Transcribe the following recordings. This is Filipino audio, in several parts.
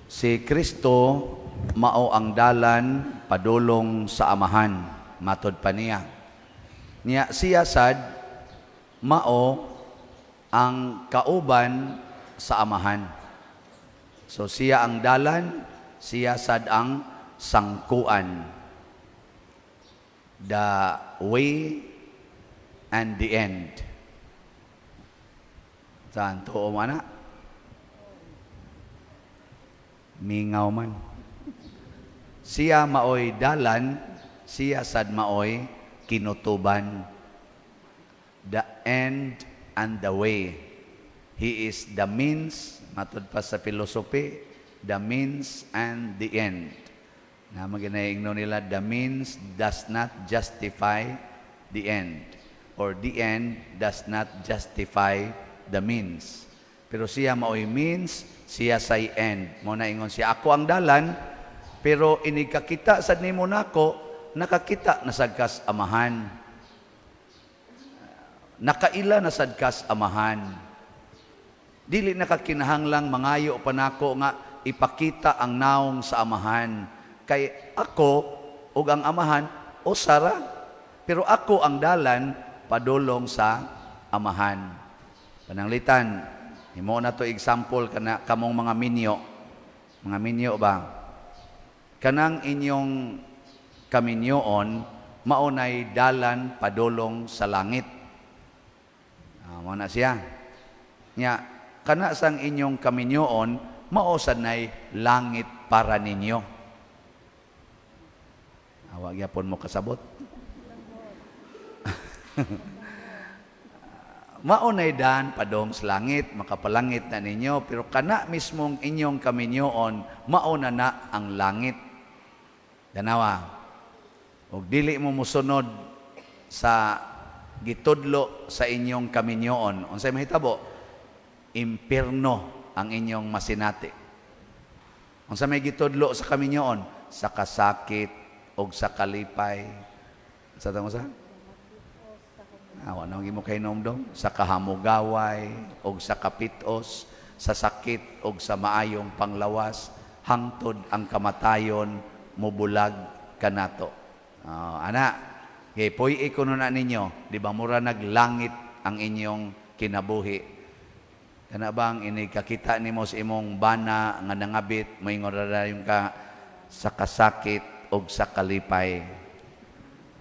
Si Kristo mao ang dalan padulong sa amahan, matod pa niya. Niya siya sad mao ang kauban sa amahan. So siya ang dalan, siya sad ang sangkuan. The way and the end. Saan to mana? Mingaw man. Siya maoy dalan, siya sad maoy kinutuban. The end and the way. He is the means, matod pa sa philosophy, the means and the end. Na maginaingno nila, the means does not justify the end, or the end does not justify the means. Pero siya maoy means, siya say end. Mo na ingon siya, ako ang dalan, pero inikakita sad nimo nako, nakakita na sadkas amahan. Nakaila na sadkas amahan. Dili nakakinahanglang mangayo pa nako nga ipakita ang naong sa amahan. Kay ako ug ang amahan usara, pero ako ang dalan padulong sa amahan. Pananglitan, himo na to example kana kamong mga minyo. Mga minyo ba? Kanang inyong kaminyoon maunay dalan padulong sa langit. Mao na siya. Nya kana sang inyong kaminyoon mao sanay langit para ninyo. Awag yapon mo kasabot. Maunay dan padong sa langit, makapalangit na ninyo, pero kana mismong inyong kaminyoon, mauna na ang langit. Danawa, ug dili mo musunod sa gitudlo sa inyong kaminyoon. Unsay mahitabo? Impierno ang inyong masinati. Unsa may gitudlo sa kaminyoon? Sa kasakit og sa kalipay. Sa tamo sa? Awa nang imo kay nomdom, sa kahamugaway og sa kapitos, sa sakit og sa maayong panglawas, hangtod ang kamatayon mubulag kanato. Ana, gipoy ikuno na ninyo, di ba mura naglangit ang inyong kinabuhi. Kana bang inikakita nimo sa imong bana nga nangabit, moingon ra yung ka sa kasakit og sa kalipay.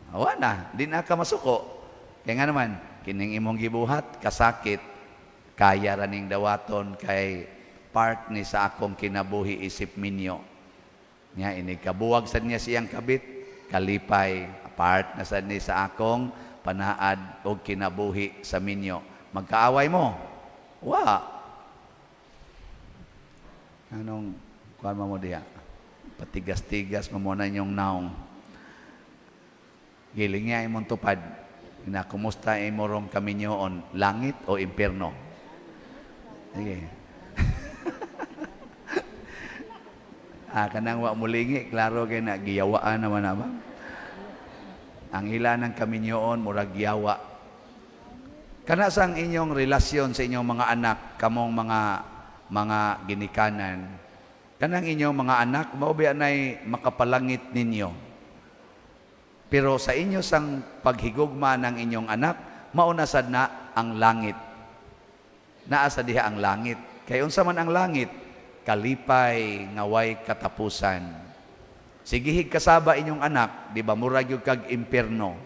Awa na, di na ka masuko. Kaya nga naman, kining imong gibuhat, kasakit, kaya raning dawaton kay part ni sa akong kinabuhi isip minyo. Nya ini kabuwag sad niya siyang kabit, kalipay, part na sad ni sa akong panaad og kinabuhi sa minyo. Magkaaway mo? Wa. Anong kuan mo diha? Patigas-tigas mo na inyong naong. Giling niya imong tupad. Na kumusta ay morong kaminyoon, langit o impierno? Sige. Kanang wa mulingi, klaro kay na giyawaan naman na ba? Ang ilan ng kaminyoon, murag giyawa. Kana sang inyong relasyon sa inyong mga anak, kamong mga ginikanan, kanang inyong mga anak, maubi anay makapalangit ninyo. Pero sa inyo sang paghigugma ng inyong anak, mauna sad na ang langit. Naa sa diha ang langit. Kay unsa man ang langit, kalipay nga way katapusan. Sigihig kasaba inyong anak, di ba murag yung kag impierno.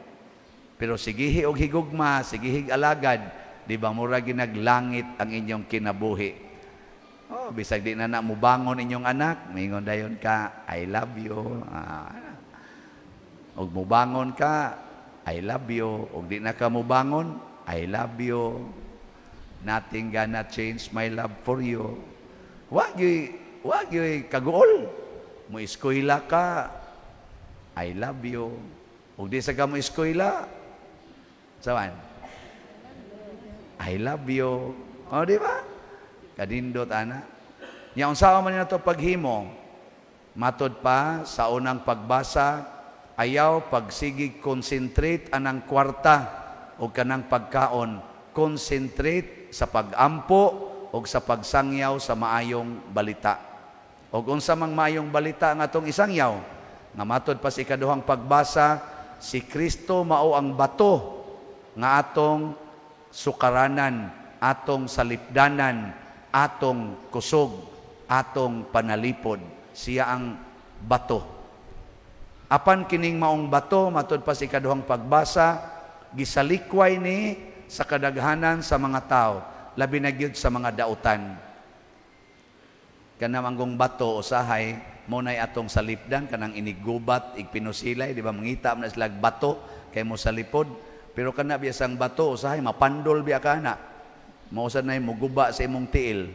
Pero sigihi og higugma, sigihig alagad, di ba murag ginaglangit ang inyong kinabuhi. Oh, bisag di na mubangon inyong anak, mingon dayon ka, I love you. Og mubangon ka, I love you. Og di na ka mubangon, I love you. Nothing gonna change my love for you. Wag yoy kaguol. Mo eskwela ka, I love you. Og di sa ka mo eskwela, sawan? I love you. O di ba? Kadindot ana. Nya unsa man nato paghimo? Matod pa sa unang pagbasa, ayaw pagsigig concentrate anang kwarta o kanang pagkaon, concentrate sa pagampo o sa pagsangyaw sa maayong balita. O unsa mang maayong balita nga atong isangyaw, nga matod pa sa ikaduhang pagbasa, si Kristo mao ang bato nga atong sukaranan, atong salipdanan, atong kusog, atong panalipod. Siya ang bato. Apan kining maong bato, matod pa sa ikaduhang pagbasa, gisalikway ni sa kadaghanan sa mga tao, labi na gyud sa mga dautan. Kanang anggong bato usahay mo nay atong salipdan kanang inigubat igpinusilay, di ba, mangita man sila bato kay mo salipod. Pero kana biyasang bato usahay mapandol biya kana, mausan nay muguba sa imong tiil.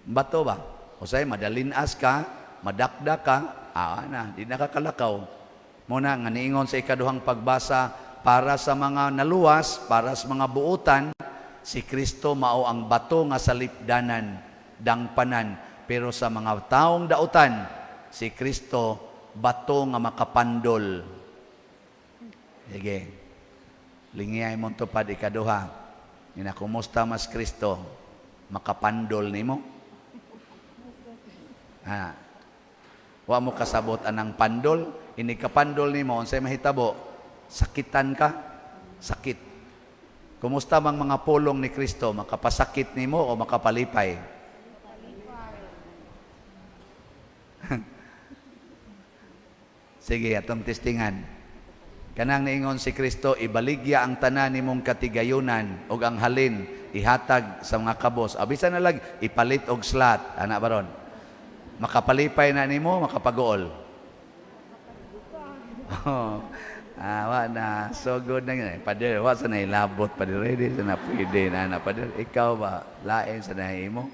Bato ba usahay madalinas ka, madakda ka, na di nakakalakaw. Muna nga niingon sa ikaduhang pagbasa, para sa mga naluwas, para sa mga buutan, si Kristo mao ang bato nga salipdanan, dangpanan. Pero sa mga taong dautan, si Kristo bato nga makapandol. Sige, lingiyay mo tupad ikaduha. Ina, kumusta mas Kristo? Makapandol nimo? Wa mo kasabot anang pandol, ini kapandol nimo, unsay mahitabo? Sakitan ka? Sakit. Kumusta mang mga pulong ni Kristo? Makapasakit nimo o makapalipay? Sige, atong testingan. Kanang niingon si Kristo, ibaligya ang tanan nimong katigayunan og ang halin ihatag sa mga kabos. Abisan na lang ipalit og slat, ana baron. Makapalipay na nimo, makapagool. Wa na, so good na yun. Pader, wa sa na ilabot, pader, ready sa na pwede na, pader, ikaw ba, lain sa na mo?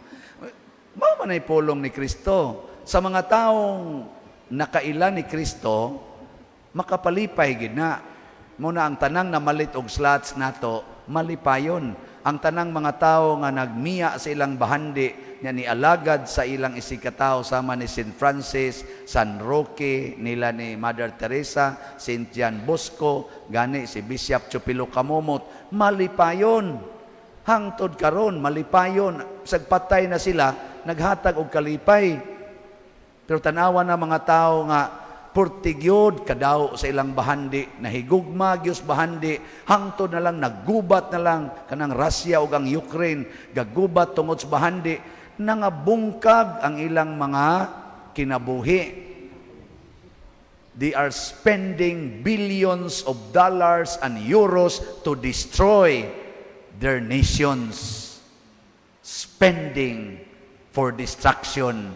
Mao man ay pulong ni Kristo. Sa mga taong nakailan ni Kristo, makapalipay gid na. Muna ang tanang na malit og slots nato, malipayon. Ang tanang mga tao nga nagmiya sa ilang bahandi, nga ni alagad sa ilang isikataw sama ni St. Francis, San Roque, nila ni Mother Teresa, St. John Bosco, gani si Bishop Chupilo Kamumot, malipayon. Hangtod karon malipayon. Sagpatay na sila, naghatag og kalipay. Pero tanawa na mga tao nga purtigyod kadaw sa ilang bahandi, nahigugma gyud bahandi, hangtod na lang naggubat na lang kanang Russia ug ang Ukraine, gagubat tungod sa bahandi, nangabungkag ang ilang mga kinabuhi. They are spending billions of dollars and euros to destroy their nations. Spending for destruction,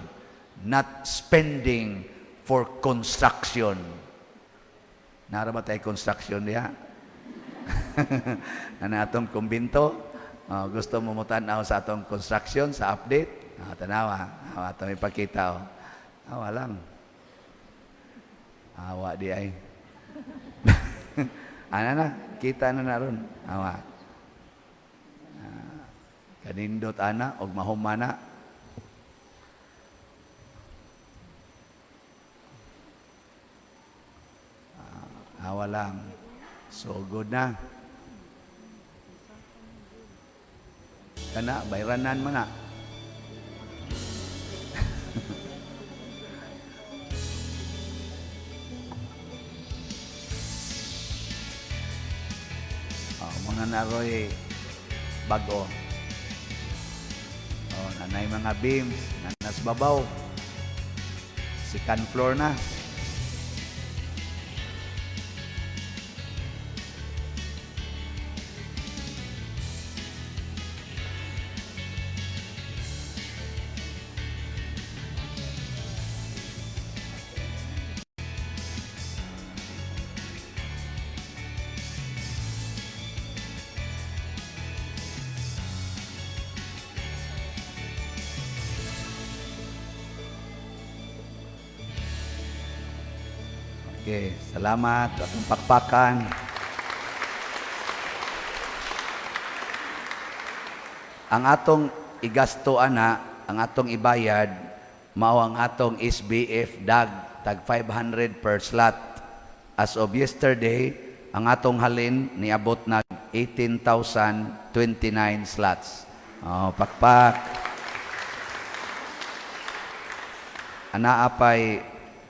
not spending for construction. Nara ba tayo construction diha? Ano atong kumbinto? Gusto mo mutanaw sa atong construction, sa update? Tanawa. Atong ipakita. Awa lang. Awa di ay. Ano na? Kita na ron. Awa. Kanindot ana, og mahumana. Awa lang. So good na. Kana, bayranan mo na. Mga naroy bago. Nanay mga beams, nanas babaw. Second floor na. Okay, salamat. Atong pakpakan. Ang atong igasto ana, ang atong ibayad, mao ang atong SBF tag 500 per slot. As of yesterday, ang atong halin niabot na 18,029 slots. Pakpak. anaapay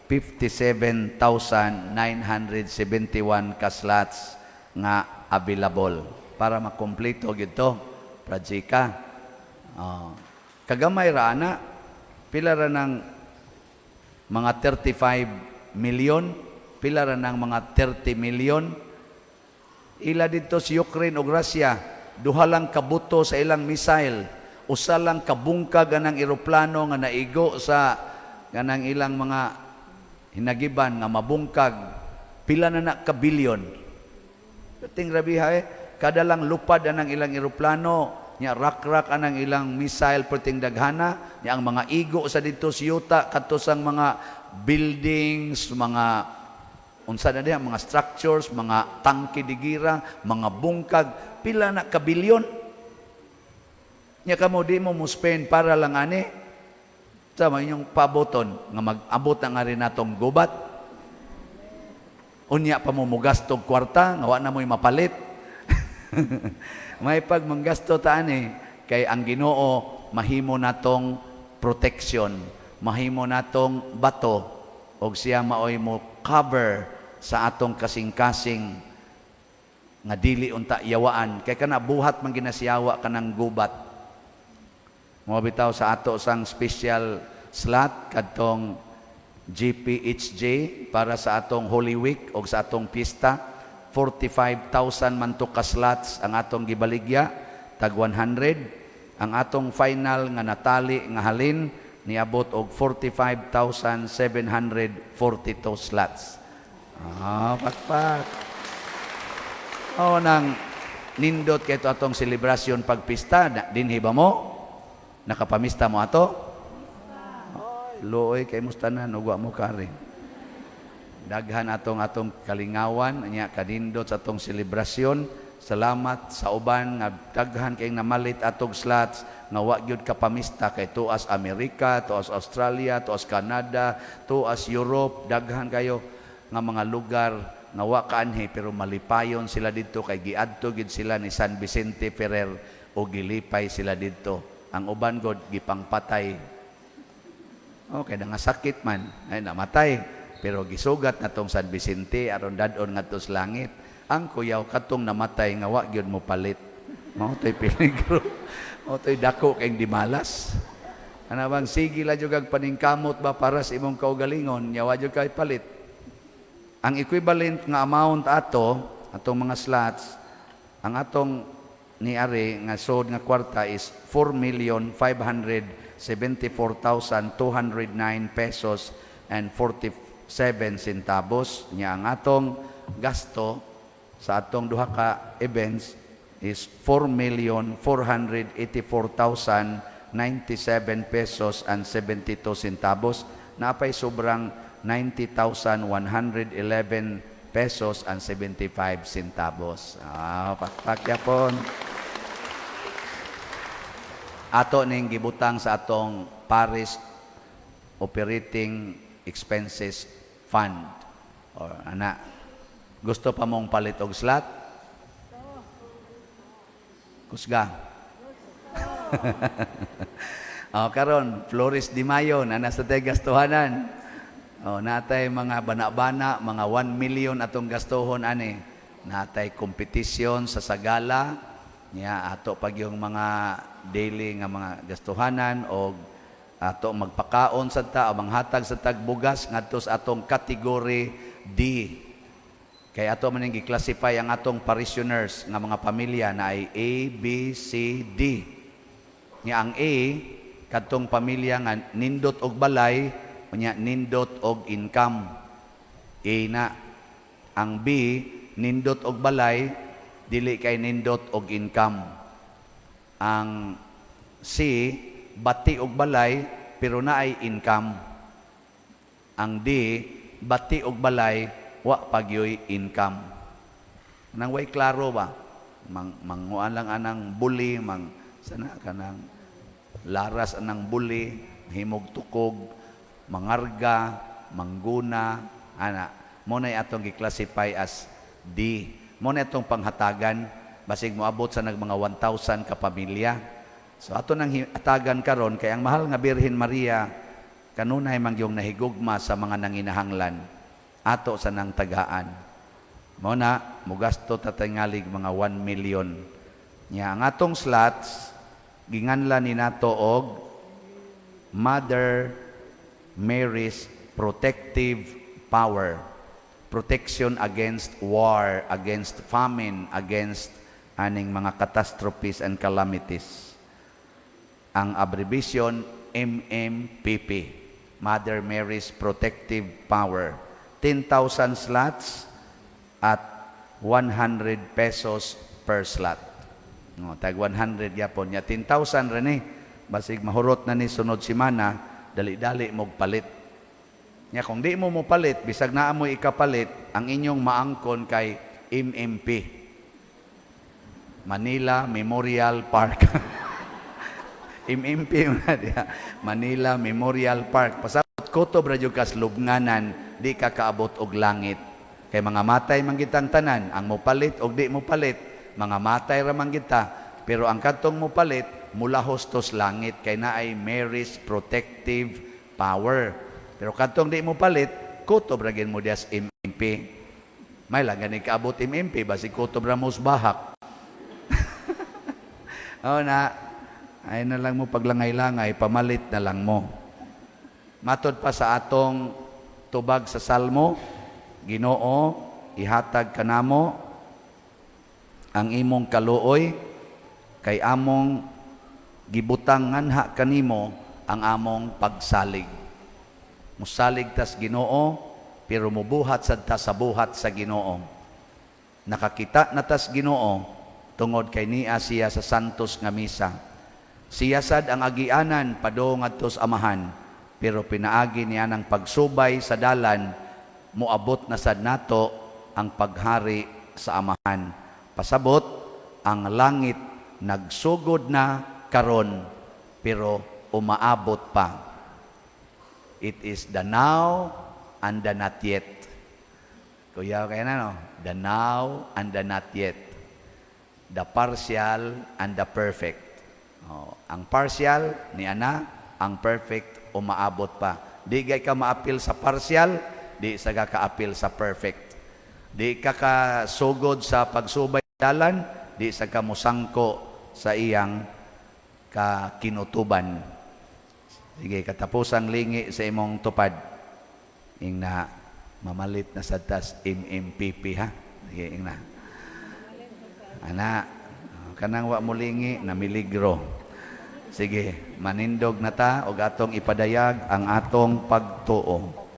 57,971 ka slots nga available para makumpleto gito projika. Kagamay ra ana, pila ra ng mga 35 million, pila ra ng mga 30 million. Ila dito si Ukraine o Russia, duha lang kabuto sa ilang missile, usa lang kabungkag anang eroplano nga naigo sa ganang ilang mga hinagiban nga mabungkag, pila na ka bilyon. Ting rabiha kada lang lupad anang ilang eroplano, nya rak-rak anang ilang missile perting daghana, nya ang mga igo sa dito sa yuta kadto sang mga buildings, mga unsa na diha, mga structures, mga tangke digira, mga bungkag, pila na ka bilyon. Nya kamo di mo spend para lang ani sama inyong paboton nga mag-abot na nga rin natong gubat. Unya pa mo mugastog kwarta nga wa na mo'y mapalit. May pag manggasto taan kay ang Ginoo mahimo natong protection, mahimo natong bato, og siya maoy mo cover sa atong kasing-kasing nga dili unta yawaan, kay kana buhat man ginasiyawa kanang gubat. Mo bitaw sa ato sang special slot kadtong GPHJ para sa atong Holy Week o sa atong pista. 45,000 man to ka slots ang atong gibaligya, tag 100. Ang atong final nga natali nga halin niabot og 45,742 slots. Pakpak. Nang nindot kay ito atong selebrasyon pagpista, dinhi ba mo? Nakapamista mo ato? Looy kay mustanan ug wa mo kari. Daghan atong kalingawan nya kanindot sa atong selebrasyon. Salamat sa uban nga daghan kay namalit atong slots nga wa gyud kapamista kay tuas Amerika, tuas Australia, tuas Canada, tuas Europe, daghan kayo nga mga lugar nga wa kaanhi pero malipayon sila didto kay giadto gid sila ni San Vicente Ferrer o gilipay sila didto. Ang uban god gipangpatay. Okay, nga sakit man, ay namatay. Pero gisugat na tong San Vicente aron dadon nga sa langit. Ang kuyaw katong namatay nga wa gyud mo palit. Mao toy peligro. Mao toy dako kay di malas. Ana bang sige la jud kag paningkamot ba para sa imong kaugalingon, nya wa jud kay palit. Ang equivalent nga amount atong mga slots, ang atong niari nga sod nga kwarta is 4,574,209 pesos and 47 centavos. Nya ang atong gasto sa atong duha ka events is 4,484,097 pesos and 72 centavos. Napay sobrang 90,111 pesos and 75 centavos. Pakpakyapon. Ato ning gibutang sa atong Paris Operating Expenses Fund. Or ana, gusto pa mong palit og slot? Kusga. Karon Flores de Mayo na nasa tay gastuhanan. Natay mga bana-bana, mga 1 million atong gastuhon ani. Natay kompetisyon sa sagala, niya ato pag yung mga daily nga mga gastuhanan o ato magpakaon sa ta o manghatag sa tagbugas ngadto sa atong category D. Kay ato man gi-classify ang atong parishioners nga mga pamilya na ay A, B, C, D. Niya ang A kadtong pamilya nga nindot og balay, unya nindot og income. A na. Ang B nindot og balay, dili kay nindot og income. Ang C, bati og balay, pero naay income. Ang D, bati og balay, wa pagyoy income. Nang way klaro ba? Manguan lang anang buli, sana kanang laras anang buli, himog tukog, mangarga, mangguna, ana. Mo na atong gi-classify as D. Mo na itong panghatagan, basig moabot sa mga 1,000 ka pamilya. So ato nang hatagan karon kay ang mahal nga Birhen Maria kanunay man yung nahigugma sa mga nanginahanglan ato sa nang tagaan. Mao na mugasto ta tingalig mga 1 million. Nya ang atong slots ginganlan ni nato og Mother Mary's Protective Power. Protection against war, against famine, against aning mga catastrophes and calamities. Ang abbreviation MMPP, Mother Mary's Protective Power. 10,000 slots at 100 pesos per slot. No, tag 100 yapon nya 10,000 rin basig mahurot na ni sunod semana, dali-dali mo palit. Nya kung di mo palit, bisag naa mo ikapalit, ang inyong maangkon kay MMP, Manila Memorial Park. MMP Manila Memorial Park. Pasabot kutob ra jud kas lubnganan, di ka kaabot og langit. Kay mga matay man kitang tanan, ang mopalit og di mopalit, mga matay ra man kita. Pero ang kadtong mopalit, mula hostos langit kay naay Mary's protective power. Pero kadtong di mopalit, kutob ra gyud mo dias MMP. May lang gani kaabot MMP basi kutob ra mo bahak. Oh na ay na lang mo paglangay-langay, pamalit na lang mo. Matod pa sa atong tubag sa Salmo, Ginoo, ihatag kanamo ang imong kaluoy, kay among gibutang nganha kanimo ang among pagsalig. Musalig tas Ginoo, pero mubuhat sad ta sa buhat sa Ginoo. Nakakita na tas Ginoo, tungod kay niya siya sa santos nga misa. Siya sad ang agianan padung adto sa amahan, pero pinaagi niya ng pagsubay sa dalan, muabot na sad nato ang paghari sa amahan. Pasabot, ang langit nagsugod na karon, pero umaabot pa. It is the now and the not yet. Kuya, kaya na no? The now and the not yet. The partial and the perfect. Oh, ang partial ni ana, ang perfect umaabot pa. Di gay ka maapil sa partial, di sa ka-apil sa perfect. Di ka kasugod sa pagsubay dalan, di sa ka musangko sa iyang kinutuban. Sige, katapusang lingi sa imong tupad. Ing na mamalit na sa tas MMPP ha. Sige, ing na. Ana, kanang wa mulingi na miligro. Sige, manindog na ta og atong ipadayag ang atong pagtuo.